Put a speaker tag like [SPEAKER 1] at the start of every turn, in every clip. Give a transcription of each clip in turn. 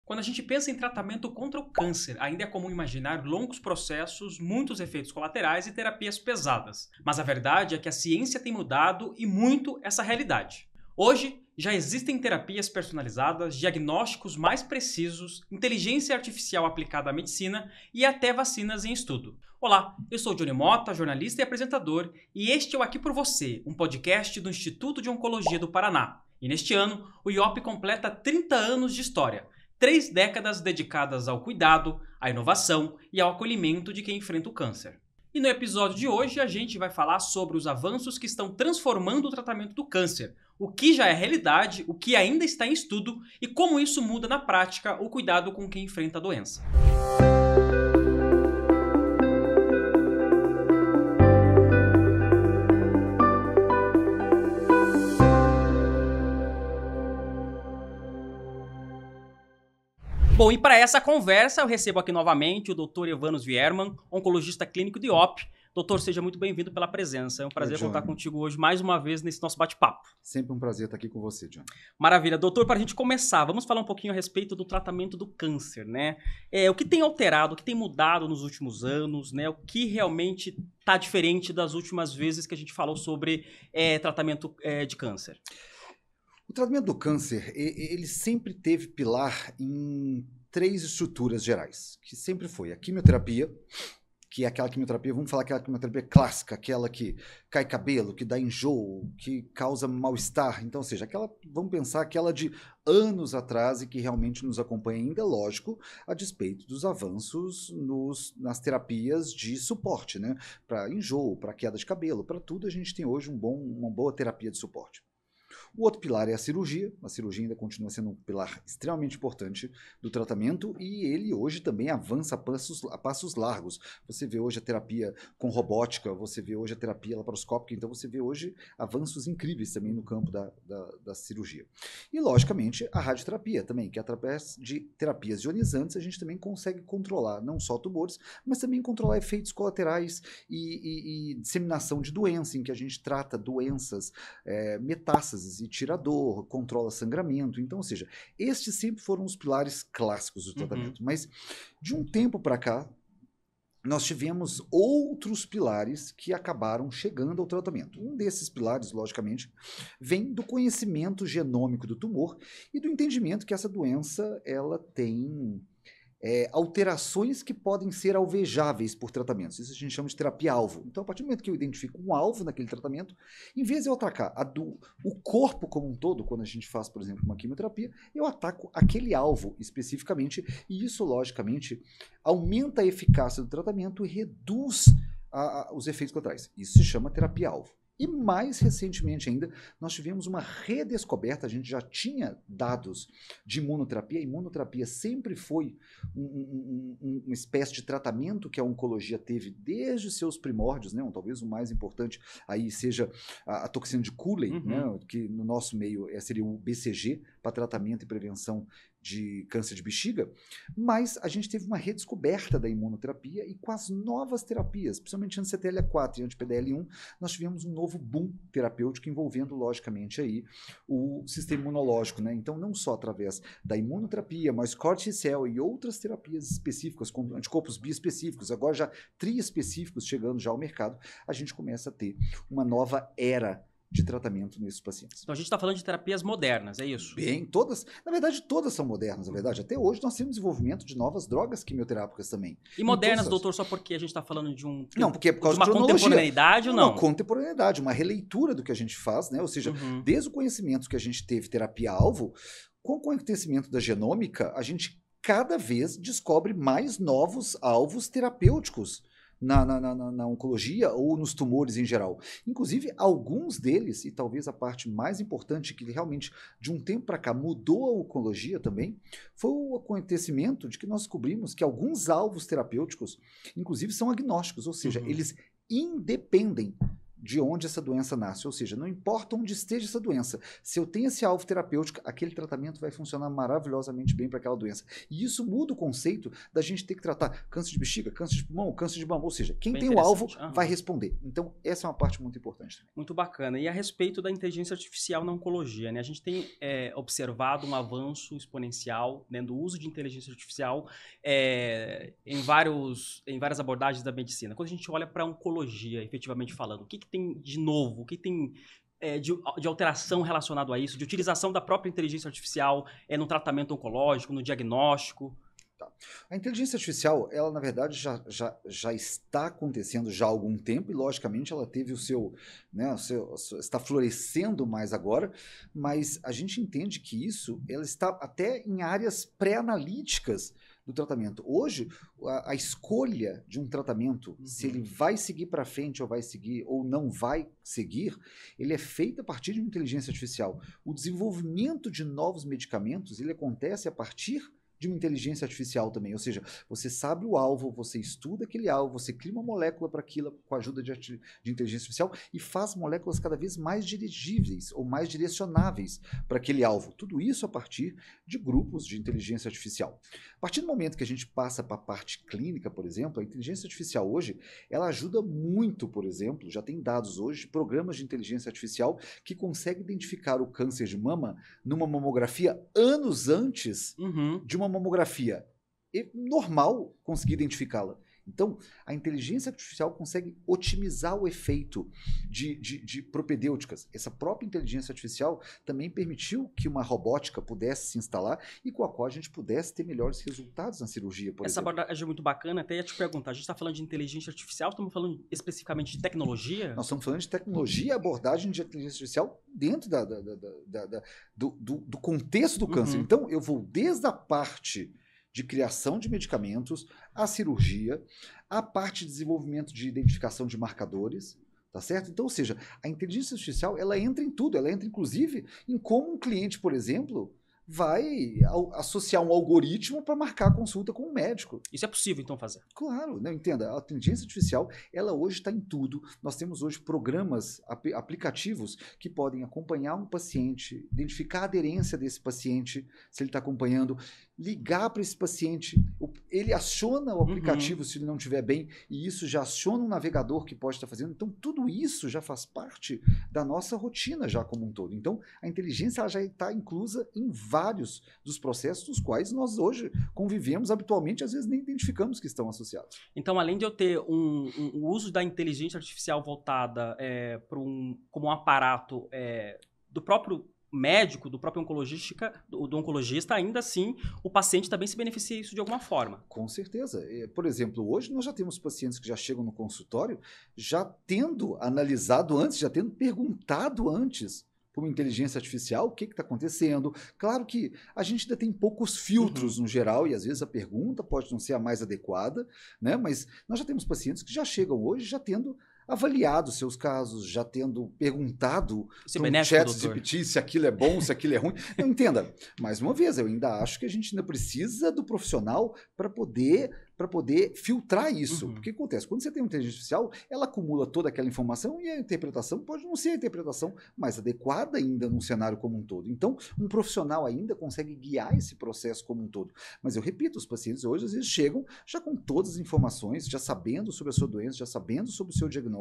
[SPEAKER 1] Quando a gente pensa em tratamento contra o câncer, ainda é comum imaginar longos processos, muitos efeitos colaterais e terapias pesadas. Mas a verdade é que a ciência tem mudado e muito essa realidade. Hoje, já existem terapias personalizadas, diagnósticos mais precisos, inteligência artificial aplicada à medicina e até vacinas em estudo. Olá, eu sou Johnny Mota, jornalista e apresentador, e este é o Aqui por Você, um podcast do Instituto de Oncologia do Paraná. E neste ano, o IOP completa 30 anos de história. 3 décadas dedicadas ao cuidado, à inovação e ao acolhimento de quem enfrenta o câncer. E no episódio de hoje a gente vai falar sobre os avanços que estão transformando o tratamento do câncer, o que já é realidade, o que ainda está em estudo e como isso muda na prática o cuidado com quem enfrenta a doença. Bom, e para essa conversa eu recebo aqui novamente o Dr. Evanos Wiermann, oncologista clínico de IOP. Doutor, seja muito bem-vindo pela presença. É um prazer contar contigo hoje mais uma vez nesse nosso bate-papo.
[SPEAKER 2] Sempre um prazer estar aqui com você, John.
[SPEAKER 1] Maravilha. Doutor, para a gente começar, vamos falar um pouquinho a respeito do tratamento do câncer, né? O que tem alterado, o que tem mudado nos últimos anos, né? O que realmente está diferente das últimas vezes que a gente falou sobre tratamento de câncer?
[SPEAKER 2] O tratamento do câncer, ele sempre teve pilar em 3 estruturas gerais, que sempre foi a quimioterapia, que é aquela quimioterapia, vamos falar aquela quimioterapia clássica, aquela que cai cabelo, que dá enjoo, que causa mal-estar. Então, ou seja, vamos pensar aquela de anos atrás e que realmente nos acompanha ainda, lógico, a despeito dos avanços nas terapias de suporte, né? Para enjoo, para queda de cabelo, para tudo a gente tem hoje uma boa terapia de suporte. O outro pilar é a cirurgia ainda continua sendo um pilar extremamente importante do tratamento e ele hoje também avança a passos largos. Você vê hoje a terapia com robótica, você vê hoje a terapia laparoscópica, então você vê hoje avanços incríveis também no campo da cirurgia. E logicamente a radioterapia também, que através de terapias ionizantes a gente também consegue controlar não só tumores, mas também controlar efeitos colaterais e disseminação de doença, em que a gente trata doenças, metástases e tira dor, controla sangramento. Então, ou seja, estes sempre foram os pilares clássicos do tratamento. Mas de um tempo para cá, nós tivemos outros pilares que acabaram chegando ao tratamento. Um desses pilares, logicamente, vem do conhecimento genômico do tumor e do entendimento que essa doença ela tem alterações que podem ser alvejáveis por tratamentos. Isso a gente chama de terapia-alvo. Então, a partir do momento que eu identifico um alvo naquele tratamento, em vez de eu atacar o corpo como um todo, quando a gente faz, por exemplo, uma quimioterapia, eu ataco aquele alvo especificamente e isso, logicamente, aumenta a eficácia do tratamento e reduz os efeitos colaterais. Isso se chama terapia-alvo. E mais recentemente ainda, nós tivemos uma redescoberta, a gente já tinha dados de imunoterapia. A imunoterapia sempre foi uma espécie de tratamento que a oncologia teve desde os seus primórdios, né? Talvez o mais importante aí seja a toxina de Cooley, né? Que no nosso meio seria o BCG, para tratamento e prevenção de câncer de bexiga, mas a gente teve uma redescoberta da imunoterapia e com as novas terapias, principalmente anti-CTLA-4 e anti-PDL1, nós tivemos um novo boom terapêutico envolvendo, logicamente, aí o sistema imunológico, né? Então, não só através da imunoterapia, mas corticel e outras terapias específicas, com anticorpos biespecíficos, agora já triespecíficos chegando já ao mercado, a gente começa a ter uma nova era de tratamento nesses pacientes.
[SPEAKER 1] Então a gente está falando de terapias modernas, é isso?
[SPEAKER 2] Bem, na verdade todas são modernas, na verdade. Até hoje nós temos desenvolvimento de novas drogas quimioterápicas também.
[SPEAKER 1] E modernas, doutor, só porque a gente está falando de
[SPEAKER 2] Não, porque é por causa
[SPEAKER 1] de uma contemporaneidade ou não?
[SPEAKER 2] Uma contemporaneidade, uma releitura do que a gente faz, né? Ou seja, desde o conhecimento que a gente teve terapia-alvo, com o conhecimento da genômica, a gente cada vez descobre mais novos alvos terapêuticos na oncologia ou nos tumores em geral. Inclusive, alguns deles, e talvez a parte mais importante, que realmente de um tempo para cá mudou a oncologia também, foi o acontecimento de que nós descobrimos que alguns alvos terapêuticos, inclusive, são agnósticos, ou seja, eles independem de onde essa doença nasce, ou seja, não importa onde esteja essa doença, se eu tenho esse alvo terapêutico, aquele tratamento vai funcionar maravilhosamente bem para aquela doença. E isso muda o conceito da gente ter que tratar câncer de bexiga, câncer de pulmão, câncer de mama, ou seja, quem
[SPEAKER 1] Bem
[SPEAKER 2] tem o alvo
[SPEAKER 1] interessante.
[SPEAKER 2] vai responder. Então, essa é uma parte muito importante também.
[SPEAKER 1] Muito bacana. E a respeito da inteligência artificial na oncologia, né? A gente tem observado um avanço exponencial, né, do uso de inteligência artificial em várias abordagens da medicina. Quando a gente olha para a oncologia, efetivamente falando, o que tem de novo, o que tem de alteração relacionado a isso, de utilização da própria inteligência artificial no tratamento oncológico, no diagnóstico?
[SPEAKER 2] A inteligência artificial, ela na verdade já está acontecendo já há algum tempo e logicamente ela teve está florescendo mais agora, mas a gente entende que ela está até em áreas pré-analíticas do tratamento. Hoje, a escolha de um tratamento, se ele vai seguir para frente ou vai seguir ou não vai seguir, ele é feito a partir de uma inteligência artificial. O desenvolvimento de novos medicamentos, ele acontece a partir de uma inteligência artificial também, ou seja, você sabe o alvo, você estuda aquele alvo, você cria uma molécula para aquilo com a ajuda de inteligência artificial e faz moléculas cada vez mais dirigíveis ou mais direcionáveis para aquele alvo. Tudo isso a partir de grupos de inteligência artificial. A partir do momento que a gente passa para a parte clínica, por exemplo, a inteligência artificial hoje, ela ajuda muito, por exemplo, já tem dados hoje de programas de inteligência artificial que conseguem identificar o câncer de mama numa mamografia anos antes de uma mamografia normal conseguir identificá-la. Então, a inteligência artificial consegue otimizar o efeito de propedêuticas. Essa própria inteligência artificial também permitiu que uma robótica pudesse se instalar e com a qual a gente pudesse ter melhores resultados na cirurgia, por exemplo.
[SPEAKER 1] Essa abordagem é muito bacana. Até ia te perguntar, a gente está falando de inteligência artificial, estamos falando especificamente de tecnologia?
[SPEAKER 2] Nós estamos falando de tecnologia e abordagem de inteligência artificial dentro do contexto do câncer. Então, eu vou desde a parte de criação de medicamentos, a cirurgia, a parte de desenvolvimento de identificação de marcadores, tá certo? Então, ou seja, a inteligência artificial, ela entra em tudo, ela entra inclusive em como um cliente, por exemplo, vai associar um algoritmo para marcar a consulta com um médico.
[SPEAKER 1] Isso é possível, então, fazer?
[SPEAKER 2] Claro, não entenda, a inteligência artificial, ela hoje está em tudo. Nós temos hoje programas, aplicativos que podem acompanhar um paciente, identificar a aderência desse paciente, se ele está acompanhando, ligar para esse paciente, ele aciona o aplicativo se ele não estiver bem, e isso já aciona um navegador que pode estar fazendo. Então, tudo isso já faz parte da nossa rotina já como um todo. Então, a inteligência ela já está inclusa em vários dos processos dos quais nós hoje convivemos habitualmente, às vezes nem identificamos que estão associados.
[SPEAKER 1] Então, além de eu ter um uso da inteligência artificial voltada como um aparato do próprio médico, do próprio do oncologista, ainda assim, o paciente também se beneficia disso de alguma forma.
[SPEAKER 2] Com certeza. Por exemplo, hoje nós já temos pacientes que já chegam no consultório já tendo analisado antes, já tendo perguntado antes por uma inteligência artificial o que está acontecendo. Claro que a gente ainda tem poucos filtros no geral e às vezes a pergunta pode não ser a mais adequada, né? Mas nós já temos pacientes que já chegam hoje já tendo avaliado seus casos, já tendo perguntado para um ChatGPT se aquilo é bom, se aquilo é ruim. Não, entenda, mais uma vez, eu ainda acho que a gente ainda precisa do profissional para poder filtrar isso. Porque o que acontece? Quando você tem uma inteligência artificial, ela acumula toda aquela informação e a interpretação pode não ser a interpretação mais adequada ainda num cenário como um todo. Então, um profissional ainda consegue guiar esse processo como um todo. Mas eu repito, os pacientes hoje às vezes chegam já com todas as informações, já sabendo sobre a sua doença, já sabendo sobre o seu diagnóstico,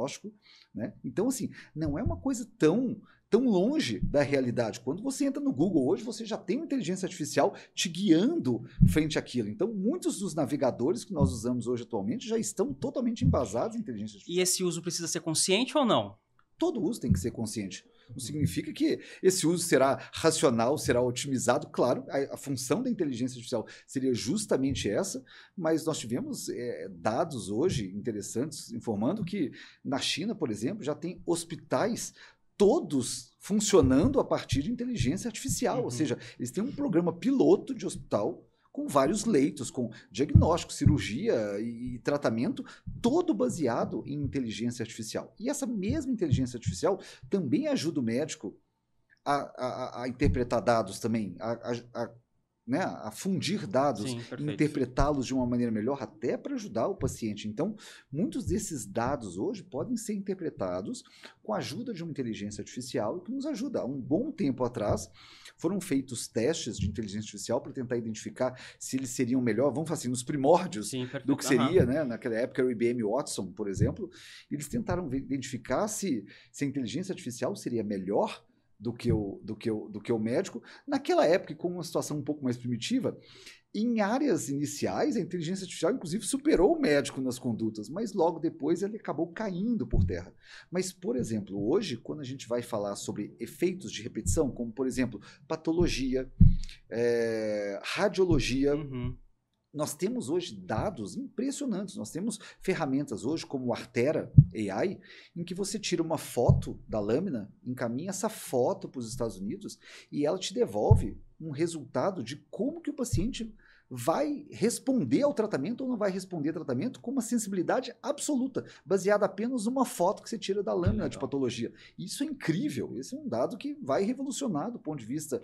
[SPEAKER 2] né? Então, assim, não é uma coisa tão longe da realidade. Quando você entra no Google hoje, você já tem uma inteligência artificial te guiando frente àquilo. Então, muitos dos navegadores que nós usamos hoje atualmente já estão totalmente embasados em inteligência artificial.
[SPEAKER 1] E esse uso precisa ser consciente ou não?
[SPEAKER 2] Todo uso tem que ser consciente. Não significa que esse uso será racional, será otimizado. Claro, a função da inteligência artificial seria justamente essa, mas nós tivemos dados hoje interessantes informando que na China, por exemplo, já tem hospitais todos funcionando a partir de inteligência artificial. Ou seja, eles têm um programa piloto de hospital com vários leitos, com diagnóstico, cirurgia e tratamento, todo baseado em inteligência artificial. E essa mesma inteligência artificial também ajuda o médico a interpretar dados também, a né, a fundir dados,
[SPEAKER 1] Sim, perfeito.
[SPEAKER 2] interpretá-los de uma maneira melhor, até para ajudar o paciente. Então, muitos desses dados hoje podem ser interpretados com a ajuda de uma inteligência artificial, que nos ajuda. Há um bom tempo atrás, foram feitos testes de inteligência artificial para tentar identificar se eles seriam melhor, vamos falar assim, nos primórdios do que seria, né? Naquela época era o IBM Watson, por exemplo, e eles tentaram identificar se a inteligência artificial seria melhor do que o médico. Naquela época, com uma situação um pouco mais primitiva, em áreas iniciais, a inteligência artificial, inclusive, superou o médico nas condutas, mas logo depois ele acabou caindo por terra. Mas, por exemplo, hoje, quando a gente vai falar sobre efeitos de repetição, como, por exemplo, patologia, radiologia, nós temos hoje dados impressionantes. Nós temos ferramentas hoje como o Artera AI, em que você tira uma foto da lâmina, encaminha essa foto para os Estados Unidos e ela te devolve um resultado de como que o paciente vai responder ao tratamento ou não vai responder ao tratamento com uma sensibilidade absoluta, baseada apenas numa foto que você tira da lâmina de patologia. Isso é incrível, esse é um dado que vai revolucionar do ponto de vista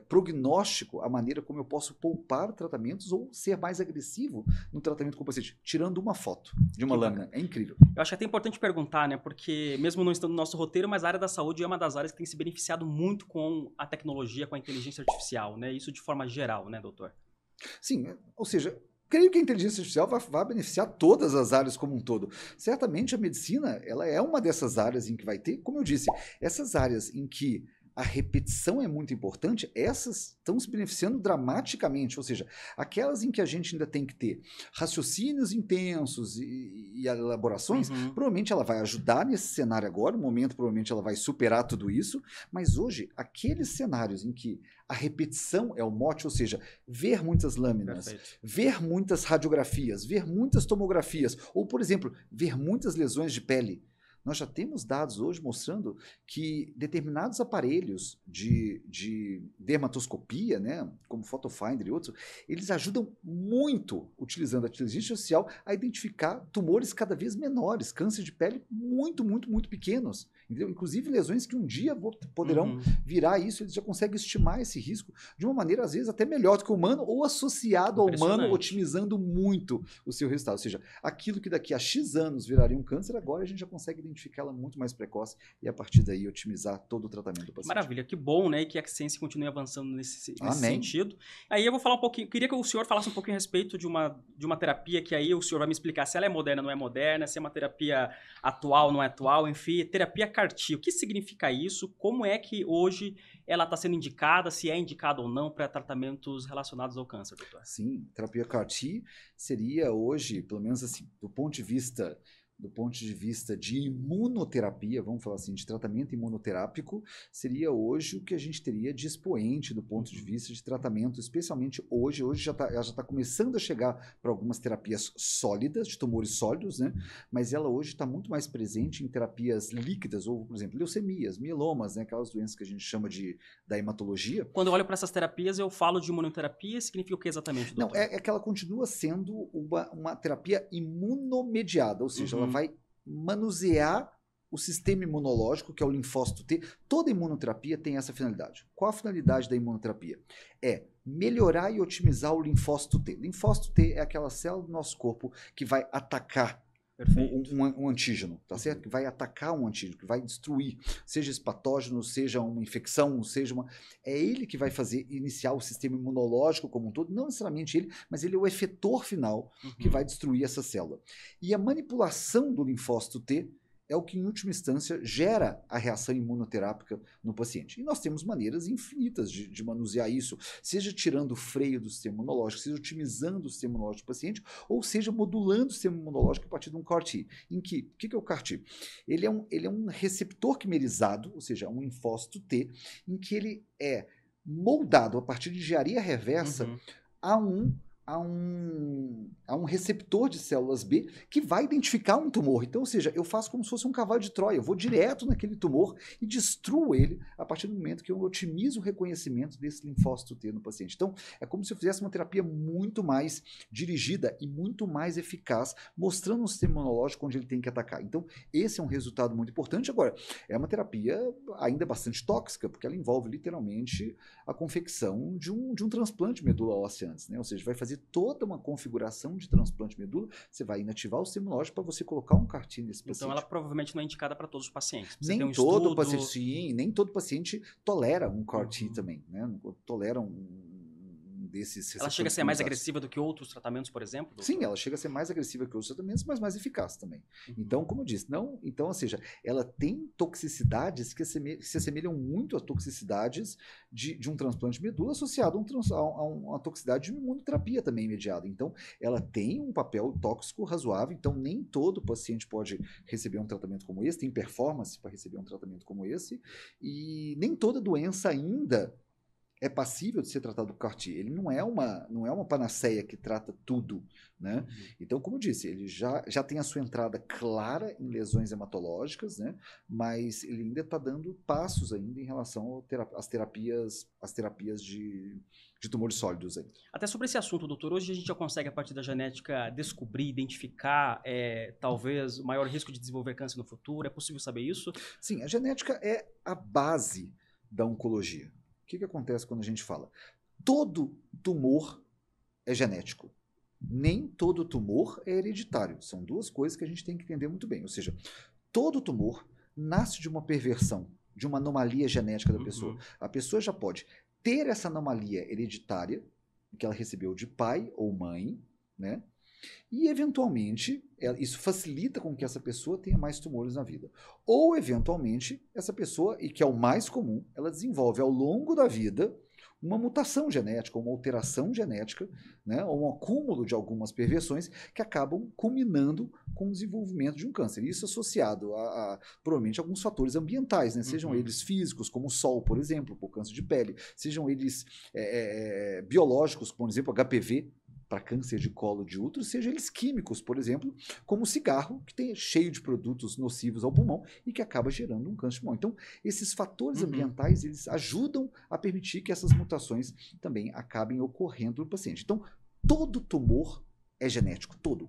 [SPEAKER 2] prognóstico, a maneira como eu posso poupar tratamentos ou ser mais agressivo no tratamento com o paciente, tirando uma foto de uma lâmina. É incrível.
[SPEAKER 1] Eu acho até importante perguntar, né, porque mesmo não estando no nosso roteiro, mas a área da saúde é uma das áreas que tem se beneficiado muito com a tecnologia, com a inteligência artificial, né, isso de forma geral, né, doutor?
[SPEAKER 2] Sim, ou seja, creio que a inteligência artificial vai beneficiar todas as áreas como um todo. Certamente a medicina, ela é uma dessas áreas em que vai ter, como eu disse, essas áreas em que a repetição é muito importante, essas estão se beneficiando dramaticamente, ou seja, aquelas em que a gente ainda tem que ter raciocínios intensos e elaborações, provavelmente ela vai ajudar nesse cenário agora, no momento provavelmente ela vai superar tudo isso, mas hoje, aqueles cenários em que a repetição é o mote, ou seja, ver muitas lâminas, ver muitas radiografias, ver muitas tomografias, ou, por exemplo, ver muitas lesões de pele. Nós já temos dados hoje mostrando que determinados aparelhos de dermatoscopia, né, como Photofinder e outros, eles ajudam muito, utilizando a inteligência artificial, a identificar tumores cada vez menores, câncer de pele muito, muito, muito pequenos. Entendeu? Inclusive lesões que um dia poderão virar isso, eles já conseguem estimar esse risco de uma maneira, às vezes, até melhor do que o humano, ou associado ao humano, otimizando muito o seu resultado. Ou seja, aquilo que daqui a X anos viraria um câncer, agora a gente já consegue identificá-la muito mais precoce e, a partir daí, otimizar todo o tratamento do paciente.
[SPEAKER 1] Maravilha, que bom, né? E que a ciência continue avançando nesse sentido. Aí eu vou falar um pouquinho, queria que o senhor falasse um pouquinho a respeito de uma terapia que aí o senhor vai me explicar se ela é moderna ou não é moderna, se é uma terapia atual ou não é atual, enfim, terapia CAR-T. O que significa isso? Como é que hoje ela está sendo indicada, se é indicada ou não para tratamentos relacionados ao câncer, doutor?
[SPEAKER 2] Sim, terapia CAR-T seria hoje, pelo menos assim, do ponto de vista de imunoterapia, vamos falar assim, de tratamento imunoterápico, seria hoje o que a gente teria de expoente do ponto de vista de tratamento, especialmente hoje ela já está começando a chegar para algumas terapias sólidas, de tumores sólidos, né? Mas ela hoje está muito mais presente em terapias líquidas, ou, por exemplo, leucemias, mielomas, né? Aquelas doenças que a gente chama da hematologia.
[SPEAKER 1] Quando eu olho para essas terapias, eu falo de imunoterapia, significa o que exatamente, doutor?
[SPEAKER 2] Não, é que ela continua sendo uma terapia imunomediada, ou seja, ela vai manusear o sistema imunológico, que é o linfócito T. Toda imunoterapia tem essa finalidade. Qual a finalidade da imunoterapia? É melhorar e otimizar o linfócito T. Linfócito T é aquela célula do nosso corpo que vai atacar um antígeno, tá certo? Que vai atacar um antígeno, que vai destruir, seja esse patógeno, seja uma infecção, seja uma... É ele que vai iniciar o sistema imunológico como um todo, não necessariamente ele, mas ele é o efetor final que vai destruir essa célula. E a manipulação do linfócito T é o que, em última instância, gera a reação imunoterápica no paciente. E nós temos maneiras infinitas de manusear isso, seja tirando o freio do sistema imunológico, seja otimizando o sistema imunológico do paciente, ou seja modulando o sistema imunológico a partir de um CAR-T. O que é o CAR-T? Ele é um receptor quimerizado, ou seja, um linfócito T, em que ele é moldado a partir de engenharia reversa a um a um receptor de células B que vai identificar um tumor. Então, ou seja, eu faço como se fosse um cavalo de Troia. Eu vou direto naquele tumor e destruo ele a partir do momento que eu otimizo o reconhecimento desse linfócito T no paciente. Então, é como se eu fizesse uma terapia muito mais dirigida e muito mais eficaz, mostrando um sistema imunológico onde ele tem que atacar. Então, esse é um resultado muito importante. Agora, é uma terapia ainda bastante tóxica, porque ela envolve literalmente a confecção de um transplante medula óssea antes, né? Ou seja, vai fazer toda uma configuração de transplante medula, você vai inativar o sistema imunológico para você colocar um CAR-T nesse paciente.
[SPEAKER 1] Então ela provavelmente não é indicada para todos os pacientes.
[SPEAKER 2] Nem
[SPEAKER 1] tem um
[SPEAKER 2] todo
[SPEAKER 1] estudo...
[SPEAKER 2] paciente, sim, nem todo paciente tolera um CAR-T também, né? Tolera desses
[SPEAKER 1] Ela chega a ser mais agressiva do que outros tratamentos, por exemplo? Doutor?
[SPEAKER 2] Sim, ela chega a ser mais agressiva que outros tratamentos, mas mais eficaz também. Então, como eu disse, então, ou seja, ela tem toxicidades que se assemelham muito a toxicidades de um transplante de medula associado a uma toxicidade de uma imunoterapia também imediata. Então, ela tem um papel tóxico razoável, então nem todo paciente pode receber um tratamento como esse, tem performance para receber um tratamento como esse, e nem toda doença ainda é passível de ser tratado por CAR-T. Ele não é uma panaceia que trata tudo, né? Então, como eu disse, ele já tem a sua entrada clara em lesões hematológicas, né? Mas ele ainda está dando passos ainda em relação às terapias de tumores sólidos aí.
[SPEAKER 1] Até sobre esse assunto, doutor, hoje a gente já consegue, a partir da genética, descobrir, identificar, talvez, o maior risco de desenvolver câncer no futuro? É possível saber isso?
[SPEAKER 2] Sim, a genética é a base da oncologia. O que acontece quando a gente fala? Todo tumor é genético. Nem todo tumor é hereditário. São duas coisas que a gente tem que entender muito bem. Ou seja, todo tumor nasce de uma perversão, de uma anomalia genética da pessoa. A pessoa já pode ter essa anomalia hereditária, que ela recebeu de pai ou mãe, né? E, eventualmente, isso facilita com que essa pessoa tenha mais tumores na vida. Ou, eventualmente, essa pessoa, e que é o mais comum, ela desenvolve ao longo da vida uma mutação genética, uma alteração genética, né, ou um acúmulo de algumas perversões que acabam culminando com o desenvolvimento de um câncer. Isso associado provavelmente, alguns fatores ambientais, né, sejam eles físicos, como o sol, por exemplo, por câncer de pele, sejam eles biológicos, por exemplo, HPV, para câncer de colo de útero, sejam eles químicos, por exemplo, como o cigarro, que tem cheio de produtos nocivos ao pulmão e que acaba gerando um câncer de pulmão. Então, esses fatores ambientais, eles ajudam a permitir que essas mutações também acabem ocorrendo no paciente. Então, todo tumor é genético, todo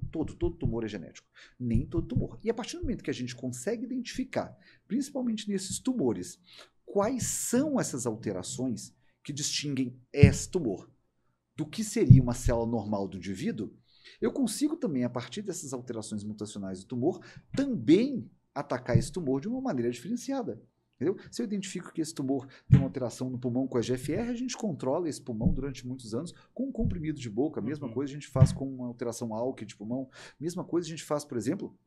[SPEAKER 2] tumor é genético, nem todo tumor. E a partir do momento que a gente consegue identificar, principalmente nesses tumores, quais são essas alterações que distinguem esse tumor do que seria uma célula normal do indivíduo, eu consigo também, a partir dessas alterações mutacionais do tumor, também atacar esse tumor de uma maneira diferenciada. Entendeu? Se eu identifico que esse tumor tem uma alteração no pulmão com a EGFR, a gente controla esse pulmão durante muitos anos com um comprimido de boca. A mesma coisa a gente faz com uma alteração ALK de pulmão. Mesma coisa a gente faz, por exemplo,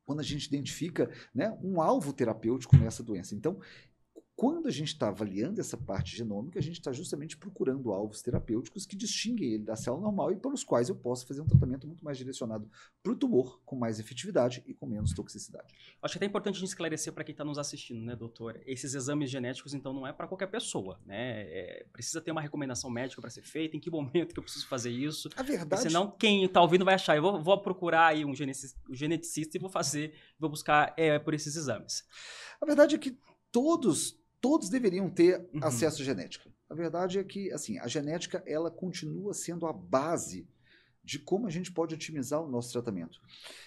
[SPEAKER 2] quando a gente identifica, né, um alvo terapêutico nessa doença. Então, quando a gente está avaliando essa parte genômica, a gente está justamente procurando alvos terapêuticos que distinguem ele da célula normal e pelos quais eu posso fazer um tratamento muito mais direcionado para o tumor, com mais efetividade e com menos toxicidade.
[SPEAKER 1] Acho que é até importante a gente esclarecer para quem está nos assistindo, né, doutor? Esses exames genéticos, então, não é para qualquer pessoa, né? Precisa ter uma recomendação médica para ser feita, em que momento que eu preciso fazer isso?
[SPEAKER 2] A verdade...
[SPEAKER 1] Porque senão, quem está ouvindo vai achar, eu vou procurar aí um geneticista e vou buscar por esses exames.
[SPEAKER 2] A verdade é que todos deveriam ter acesso à genética. A verdade é que, assim, a genética, ela continua sendo a base de como a gente pode otimizar o nosso tratamento.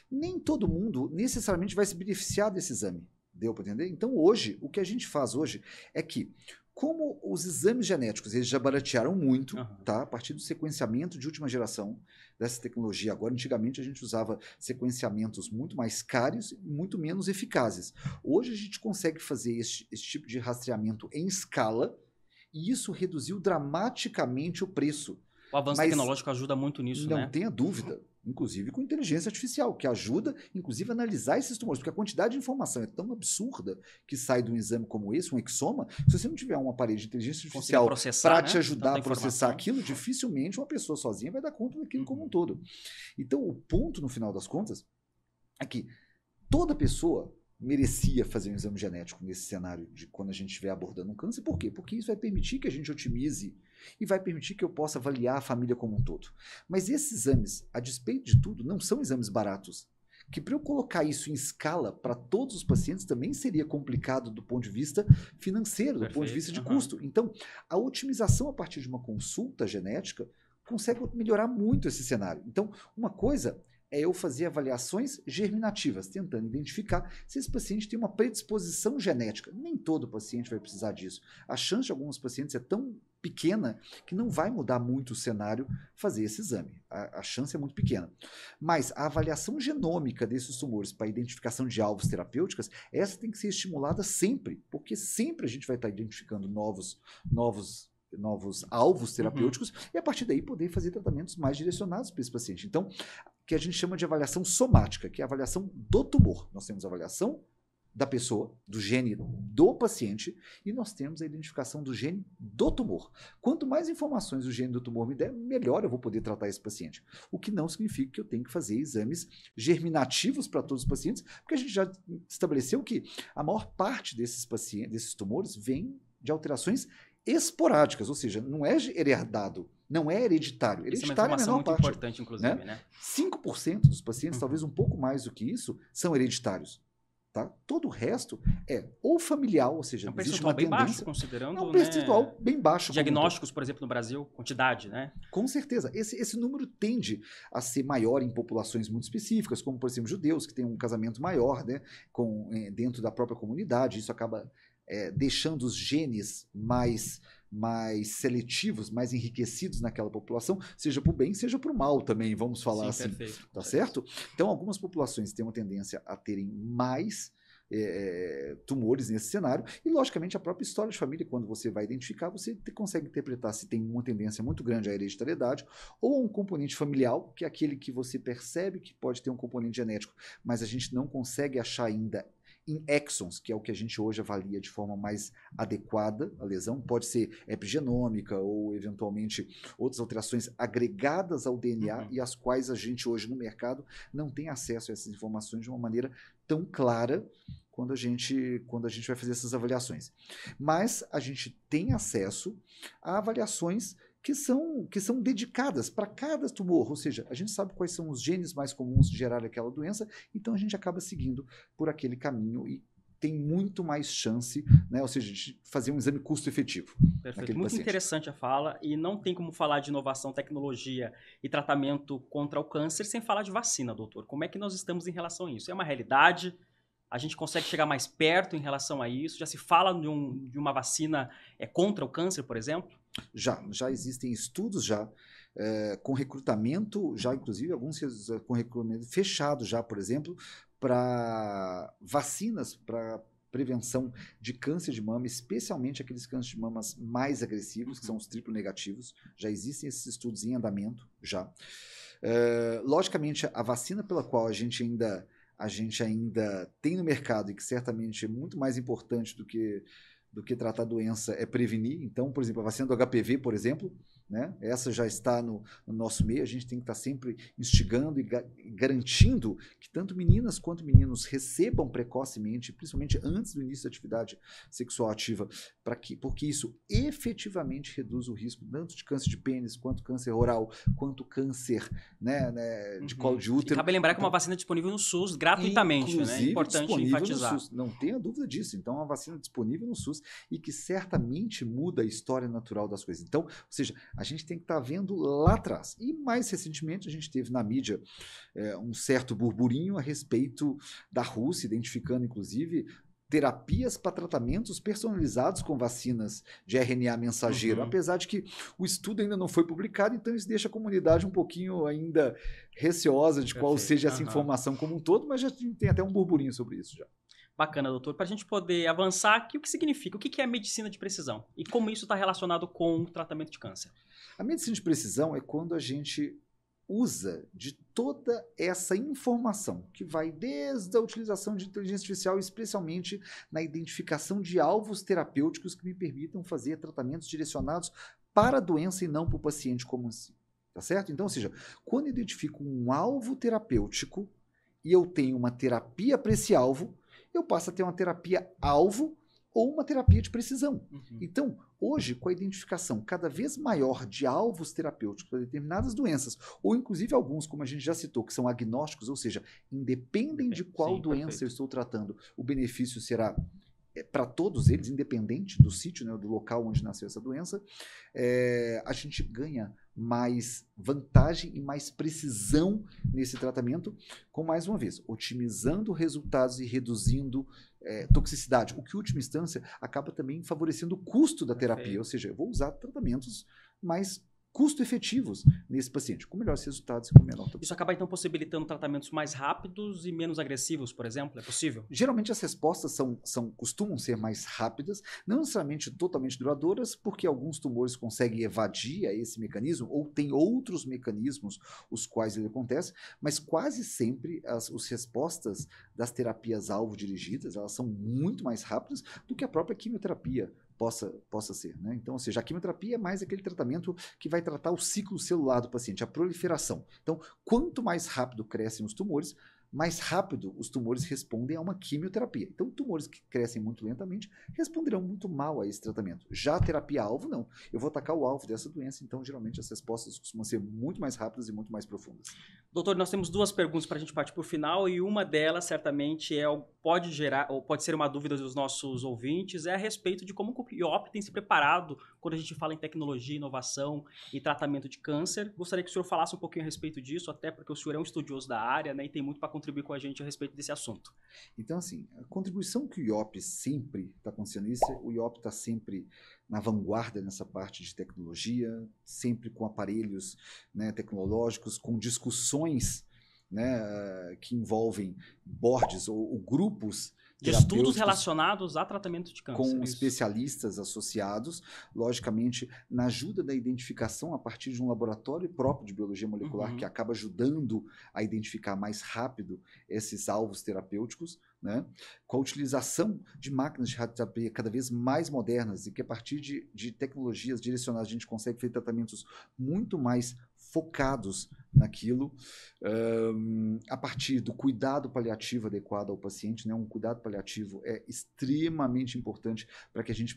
[SPEAKER 2] Nem todo mundo necessariamente vai se beneficiar desse exame. Deu para entender? Então, hoje, o que a gente faz hoje é que, como os exames genéticos, eles já baratearam muito, tá? A partir do sequenciamento de última geração dessa tecnologia. Agora, antigamente, a gente usava sequenciamentos muito mais caros e muito menos eficazes. Hoje, a gente consegue fazer esse tipo de rastreamento em escala e isso reduziu dramaticamente o preço.
[SPEAKER 1] O avanço tecnológico ajuda muito nisso, né?
[SPEAKER 2] Não tenha dúvida. Inclusive com inteligência artificial, que ajuda, inclusive, a analisar esses tumores, porque a quantidade de informação é tão absurda que sai de um exame como esse, um exoma, se você não tiver um aparelho de inteligência artificial para te ajudar a processar aquilo, dificilmente uma pessoa sozinha vai dar conta daquilo como um todo. Então, o ponto, no final das contas, é que toda pessoa merecia fazer um exame genético nesse cenário de quando a gente estiver abordando um câncer. Por quê? Porque isso vai permitir que a gente otimize e vai permitir que eu possa avaliar a família como um todo. Mas esses exames, a despeito de tudo, não são exames baratos. Que para eu colocar isso em escala para todos os pacientes também seria complicado do ponto de vista financeiro, do ponto de vista de custo. Então, a otimização a partir de uma consulta genética consegue melhorar muito esse cenário. Então, uma coisa é eu fazer avaliações germinativas, tentando identificar se esse paciente tem uma predisposição genética. Nem todo paciente vai precisar disso. A chance de alguns pacientes é tão pequena que não vai mudar muito o cenário fazer esse exame. A chance é muito pequena. Mas a avaliação genômica desses tumores para identificação de alvos terapêuticos, essa tem que ser estimulada sempre, porque sempre a gente vai estar identificando novos alvos terapêuticos e a partir daí poder fazer tratamentos mais direcionados para esse paciente. Então, que a gente chama de avaliação somática, que é a avaliação do tumor. Nós temos a avaliação da pessoa, do gene do paciente, e nós temos a identificação do gene do tumor. Quanto mais informações o gene do tumor me der, melhor eu vou poder tratar esse paciente. O que não significa que eu tenho que fazer exames germinativos para todos os pacientes, porque a gente já estabeleceu que a maior parte desses tumores vem de alterações esporádicas, ou seja, não é herdado, não é hereditário. Hereditário é a menor
[SPEAKER 1] muito
[SPEAKER 2] parte.
[SPEAKER 1] Importante, inclusive, né?
[SPEAKER 2] 5% dos pacientes, talvez um pouco mais do que isso, são hereditários. Tá? Todo o resto é ou familiar, ou seja,
[SPEAKER 1] é um
[SPEAKER 2] existe
[SPEAKER 1] percentual
[SPEAKER 2] uma
[SPEAKER 1] bem
[SPEAKER 2] tendência,
[SPEAKER 1] baixo, considerando,
[SPEAKER 2] é um percentual
[SPEAKER 1] né,
[SPEAKER 2] bem baixo.
[SPEAKER 1] diagnósticos, por exemplo, no Brasil, quantidade, né?
[SPEAKER 2] Com certeza. Esse número tende a ser maior em populações muito específicas, como, por exemplo, judeus, que têm um casamento maior, né, dentro da própria comunidade. Isso acaba deixando os genes mais seletivos, mais enriquecidos naquela população, seja para o bem, seja para o mal também, vamos falar
[SPEAKER 1] Sim,
[SPEAKER 2] assim.
[SPEAKER 1] Perfeito.
[SPEAKER 2] Tá certo? Então, algumas populações têm uma tendência a terem mais tumores nesse cenário, e logicamente a própria história de família, quando você vai identificar, você consegue interpretar se tem uma tendência muito grande à hereditariedade ou um componente familiar, que é aquele que você percebe que pode ter um componente genético, mas a gente não consegue achar ainda em exons, que é o que a gente hoje avalia de forma mais adequada a lesão. Pode ser epigenômica ou eventualmente outras alterações agregadas ao DNA e as quais a gente hoje no mercado não tem acesso a essas informações de uma maneira tão clara quando a gente vai fazer essas avaliações. Mas a gente tem acesso a avaliações que são dedicadas para cada tumor, ou seja, a gente sabe quais são os genes mais comuns de gerar aquela doença, então a gente acaba seguindo por aquele caminho e tem muito mais chance, né, ou seja, de fazer um exame custo-efetivo.
[SPEAKER 1] Perfeito. Muito paciente. Interessante a fala, e não tem como falar de inovação, tecnologia e tratamento contra o câncer sem falar de vacina, doutor. Como é que nós estamos em relação a isso? É uma realidade? A gente consegue chegar mais perto em relação a isso? Já se fala de uma vacina contra o câncer, por exemplo?
[SPEAKER 2] Já existem estudos com recrutamento, já inclusive alguns com recrutamento fechado já, por exemplo, para vacinas para prevenção de câncer de mama, especialmente aqueles cânceres de mamas mais agressivos, que são os triplo negativos. Já existem esses estudos em andamento, já. Logicamente, a vacina pela qual a gente ainda tem no mercado e que certamente é muito mais importante do que tratar a doença é prevenir. Então, por exemplo, a vacina do HPV, por exemplo, né? Essa já está no nosso meio. A gente tem que estar sempre instigando e garantindo que tanto meninas quanto meninos recebam precocemente, principalmente antes do início da atividade sexual ativa, porque isso efetivamente reduz o risco tanto de câncer de pênis, quanto câncer oral, quanto câncer, né, de colo de útero.
[SPEAKER 1] E cabe lembrar que é uma vacina disponível no SUS gratuitamente, né? É importante enfatizar.
[SPEAKER 2] No SUS. Não tenha dúvida disso. Então, é uma vacina disponível no SUS e que certamente muda a história natural das coisas. Então, ou seja, a gente tem que estar vendo lá atrás. E mais recentemente a gente teve na mídia um certo burburinho a respeito da Rússia, identificando inclusive terapias para tratamentos personalizados com vacinas de RNA mensageiro, apesar de que o estudo ainda não foi publicado, então isso deixa a comunidade um pouquinho ainda receosa de qual seja essa informação como um todo, mas já tem até um burburinho sobre isso já.
[SPEAKER 1] Bacana, doutor. Para a gente poder avançar aqui, o que significa? O que é a medicina de precisão? E como isso está relacionado com o tratamento de câncer?
[SPEAKER 2] A medicina de precisão é quando a gente usa de toda essa informação, que vai desde a utilização de inteligência artificial, especialmente na identificação de alvos terapêuticos que me permitam fazer tratamentos direcionados para a doença e não para o paciente como assim. Tá certo? Então, ou seja, quando eu identifico um alvo terapêutico e eu tenho uma terapia para esse alvo, eu passo a ter uma terapia-alvo ou uma terapia de precisão.
[SPEAKER 1] Uhum.
[SPEAKER 2] Então, hoje, com a identificação cada vez maior de alvos terapêuticos para determinadas doenças, ou inclusive alguns, como a gente já citou, que são agnósticos, ou seja, independem de qual
[SPEAKER 1] Sim,
[SPEAKER 2] doença
[SPEAKER 1] perfeito.
[SPEAKER 2] eu estou tratando, o benefício será para todos eles, independente do sítio, né, do local onde nasceu essa doença, a gente ganha mais vantagem e mais precisão nesse tratamento, com, mais uma vez, otimizando resultados e reduzindo toxicidade, o que, em última instância, acaba também favorecendo o custo da terapia,
[SPEAKER 1] Perfeito.
[SPEAKER 2] ou seja, eu vou usar tratamentos mais custo-efetivos nesse paciente, com melhores resultados e com menor toxicidade.
[SPEAKER 1] Isso acaba, então, possibilitando tratamentos mais rápidos e menos agressivos, por exemplo? É possível?
[SPEAKER 2] Geralmente as respostas costumam ser mais rápidas, não necessariamente totalmente duradouras, porque alguns tumores conseguem evadir a esse mecanismo, ou tem outros mecanismos os quais ele acontece, mas quase sempre as respostas das terapias-alvo dirigidas, elas são muito mais rápidas do que a própria quimioterapia possa ser, né? Então, ou seja, a quimioterapia é mais aquele tratamento que vai tratar o ciclo celular do paciente, a proliferação. Então, quanto mais rápido crescem os tumores, mais rápido os tumores respondem a uma quimioterapia. Então, tumores que crescem muito lentamente responderão muito mal a esse tratamento. Já a terapia-alvo, não. Eu vou atacar o alvo dessa doença, então, geralmente, as respostas costumam ser muito mais rápidas e muito mais profundas.
[SPEAKER 1] Doutor, nós temos duas perguntas para a gente partir para o final, e uma delas, certamente, pode gerar, ou pode ser uma dúvida dos nossos ouvintes, é a respeito de como o IOP tem se preparado quando a gente fala em tecnologia, inovação e tratamento de câncer. Gostaria que o senhor falasse um pouquinho a respeito disso, até porque o senhor é um estudioso da área, né, e tem muito para contribuir com a gente a respeito desse assunto.
[SPEAKER 2] Então, assim, a contribuição que o IOP sempre está acontecendo isso, o IOP está sempre na vanguarda nessa parte de tecnologia, sempre com aparelhos, né, tecnológicos, com discussões, né, que envolvem boards ou grupos
[SPEAKER 1] De estudos
[SPEAKER 2] terapêuticos
[SPEAKER 1] relacionados a tratamento de câncer.
[SPEAKER 2] com especialistas associados, logicamente, na ajuda da identificação a partir de um laboratório próprio de biologia molecular, que acaba ajudando a identificar mais rápido esses alvos terapêuticos, né? Com a utilização de máquinas de radioterapia cada vez mais modernas e que, a partir de tecnologias direcionadas, a gente consegue fazer tratamentos muito mais focados naquilo, a partir do cuidado paliativo adequado ao paciente, né? Um cuidado paliativo é extremamente importante para que a gente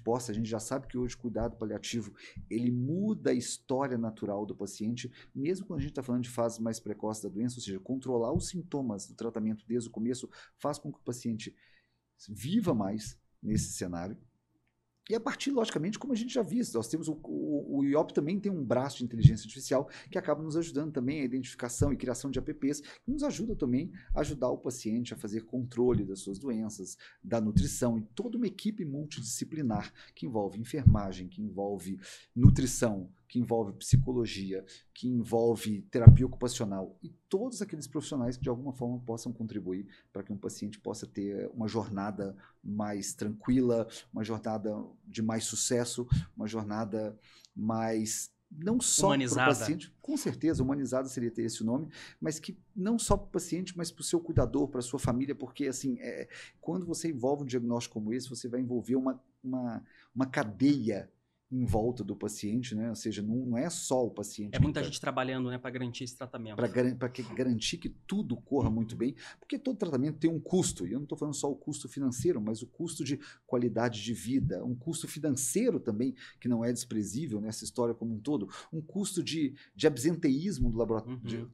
[SPEAKER 2] já sabe que hoje o cuidado paliativo, ele muda a história natural do paciente, mesmo quando a gente está falando de fases mais precoces da doença, ou seja, controlar os sintomas do tratamento desde o começo faz com que o paciente viva mais nesse cenário. E a partir, logicamente, como a gente já viu, nós temos o IOP também tem um braço de inteligência artificial que acaba nos ajudando também a identificação e criação de apps, que nos ajuda também a ajudar o paciente a fazer controle das suas doenças, da nutrição, e toda uma equipe multidisciplinar que envolve enfermagem, que envolve nutrição, que envolve psicologia, que envolve terapia ocupacional e todos aqueles profissionais que de alguma forma possam contribuir para que um paciente possa ter uma jornada mais tranquila, uma jornada de mais sucesso, uma jornada mais não só para o paciente, com certeza, humanizada seria ter esse nome, mas que não só para o paciente, mas para o seu cuidador, para a sua família, porque assim, quando você envolve um diagnóstico como esse, você vai envolver uma cadeia em volta do paciente, né? Ou seja, não é só o paciente.
[SPEAKER 1] É muita gente trabalhando, né, para garantir esse tratamento.
[SPEAKER 2] Para garantir que tudo corra muito bem, porque todo tratamento tem um custo, e eu não estou falando só o custo financeiro, mas o custo de qualidade de vida, um custo financeiro também, que não é desprezível nessa história como um todo, um custo de absenteísmo do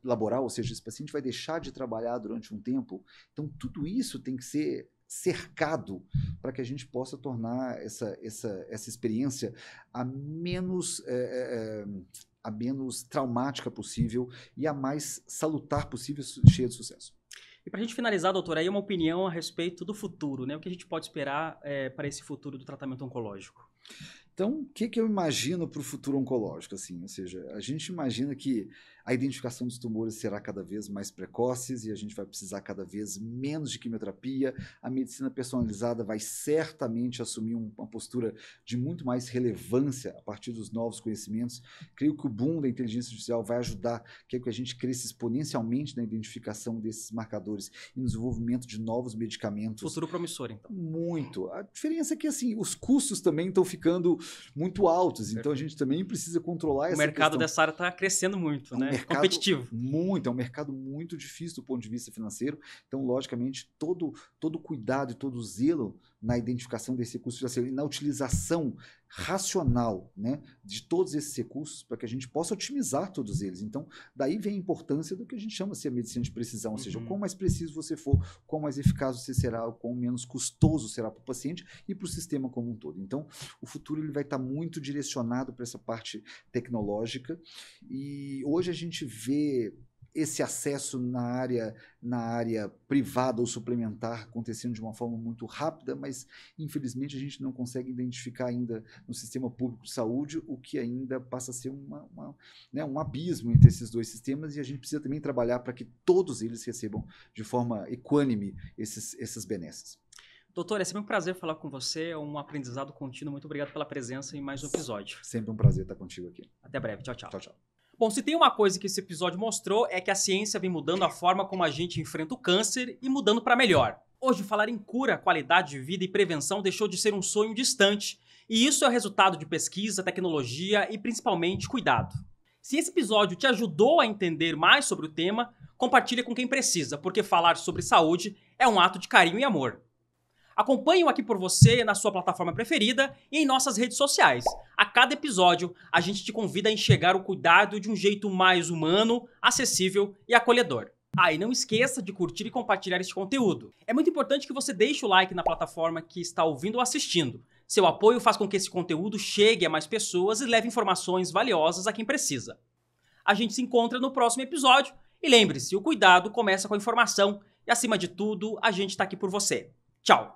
[SPEAKER 2] laboral, ou seja, esse paciente vai deixar de trabalhar durante um tempo. Então, tudo isso tem que ser cercado para que a gente possa tornar essa experiência a menos traumática possível e a mais salutar possível, cheia de sucesso.
[SPEAKER 1] E para a gente finalizar, doutor, aí uma opinião a respeito do futuro, né? O que a gente pode esperar para esse futuro do tratamento oncológico?
[SPEAKER 2] Então, o que eu imagino para o futuro oncológico? Assim? Ou seja, a gente imagina que a identificação dos tumores será cada vez mais precoce e a gente vai precisar cada vez menos de quimioterapia. A medicina personalizada vai certamente assumir uma postura de muito mais relevância a partir dos novos conhecimentos. Creio que o boom da inteligência artificial vai ajudar que a gente cresça exponencialmente na identificação desses marcadores e no desenvolvimento de novos medicamentos.
[SPEAKER 1] Futuro promissor, então.
[SPEAKER 2] Muito. A diferença é que assim, os custos também estão ficando muito altos. Então a gente também precisa controlar essa questão.
[SPEAKER 1] O mercado dessa área está crescendo muito, né? Competitivo.
[SPEAKER 2] É um mercado muito difícil do ponto de vista financeiro. Então, logicamente, todo cuidado e todo zelo na identificação desse recurso financeiro e na utilização racional, né, de todos esses recursos para que a gente possa otimizar todos eles. Então, daí vem a importância do que a gente chama de medicina de precisão, ou seja, quanto mais preciso você for, quão mais eficaz você será, quão menos custoso será para o paciente e para o sistema como um todo. Então, o futuro ele vai estar muito direcionado para essa parte tecnológica e hoje a gente vê esse acesso na área privada ou suplementar acontecendo de uma forma muito rápida, mas infelizmente a gente não consegue identificar ainda no sistema público de saúde o que ainda passa a ser um abismo entre esses dois sistemas e a gente precisa também trabalhar para que todos eles recebam de forma equânime essas benesses.
[SPEAKER 1] Doutor, é sempre um prazer falar com você, é um aprendizado contínuo. Muito obrigado pela presença em mais um episódio.
[SPEAKER 2] Sempre um prazer estar contigo aqui.
[SPEAKER 1] Até breve. Tchau, tchau.
[SPEAKER 2] Tchau, tchau.
[SPEAKER 1] Bom, se tem uma coisa que esse episódio mostrou é que a ciência vem mudando a forma como a gente enfrenta o câncer e mudando para melhor. Hoje, falar em cura, qualidade de vida e prevenção deixou de ser um sonho distante, e isso é o resultado de pesquisa, tecnologia e principalmente cuidado. Se esse episódio te ajudou a entender mais sobre o tema, compartilha com quem precisa, porque falar sobre saúde é um ato de carinho e amor. Acompanhe o Aqui Por Você na sua plataforma preferida e em nossas redes sociais. A cada episódio, a gente te convida a enxergar o cuidado de um jeito mais humano, acessível e acolhedor. E não esqueça de curtir e compartilhar este conteúdo. É muito importante que você deixe o like na plataforma que está ouvindo ou assistindo. Seu apoio faz com que esse conteúdo chegue a mais pessoas e leve informações valiosas a quem precisa. A gente se encontra no próximo episódio e lembre-se, o cuidado começa com a informação e acima de tudo, a gente está aqui por você. Tchau!